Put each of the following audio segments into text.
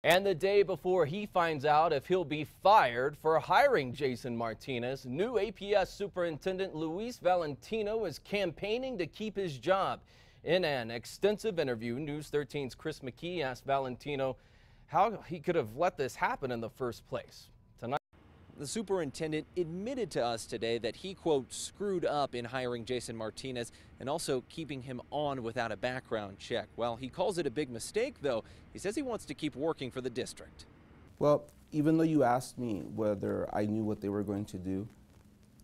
And the day before he finds out if he'll be fired for hiring Jason Martinez, new APS Superintendent Luis Valentino is campaigning to keep his job. In an extensive interview, News 13's Chris McKee asked Valentino how he could have let this happen in the first place. Tonight, the superintendent admitted to us today that he, quote, screwed up in hiring Jason Martinez and also keeping him on without a background check. Well, he calls it a big mistake, though. He says he wants to keep working for the district. Well, even though you asked me whether I knew what they were going to do,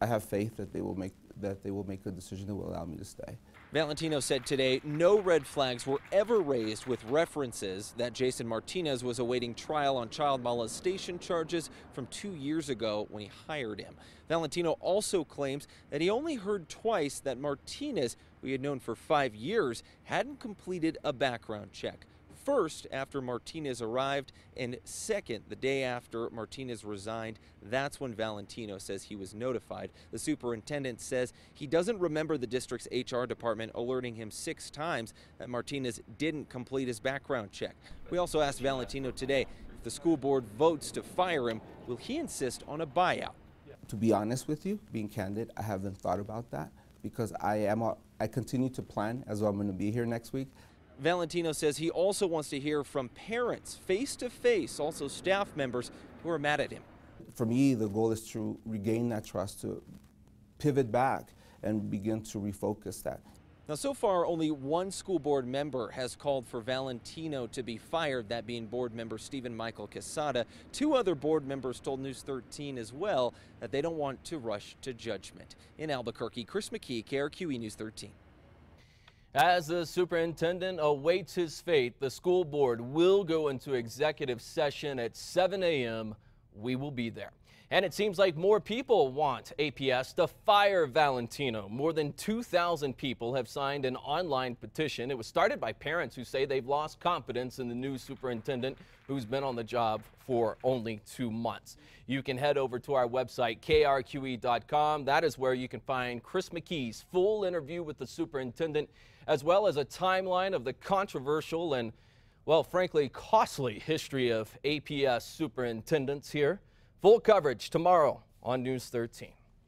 I have faith that they will make a decision that will allow me to stay. Valentino said today no red flags were ever raised with references that Jason Martinez was awaiting trial on child molestation charges from 2 years ago when he hired him. Valentino also claims that he only heard twice that Martinez, who he had known for 5 years, hadn't completed a background check. First, after Martinez arrived, and second, the day after Martinez resigned. That's when Valentino says he was notified. The superintendent says he doesn't remember the district's HR department alerting him 6 times that Martinez didn't complete his background check. We also asked Valentino today if the school board votes to fire him, will he insist on a buyout? To be honest with you, being candid, I haven't thought about that because I continue to plan as though I'm going to be here next week. Valentino says he also wants to hear from parents face to face, also staff members who are mad at him. For me, the goal is to regain that trust, to pivot back and begin to refocus that. Now, so far, only one school board member has called for Valentino to be fired, that being board member Stephen Michael Quesada. 2 other board members told News 13 as well that they don't want to rush to judgment. In Albuquerque, Chris McKee, KRQE News 13. as the superintendent awaits his fate, the school board will go into executive session at 7 a.m. We will be there. And it seems like more people want APS to fire Valentino. More than 2,000 people have signed an online petition. It was started by parents who say they've lost confidence in the new superintendent who's been on the job for only 2 months. You can head over to our website, KRQE.com. That is where you can find Chris McKee's full interview with the superintendent, as well as a timeline of the controversial and, well, frankly, costly history of APS superintendents here. Full coverage tomorrow on News 13.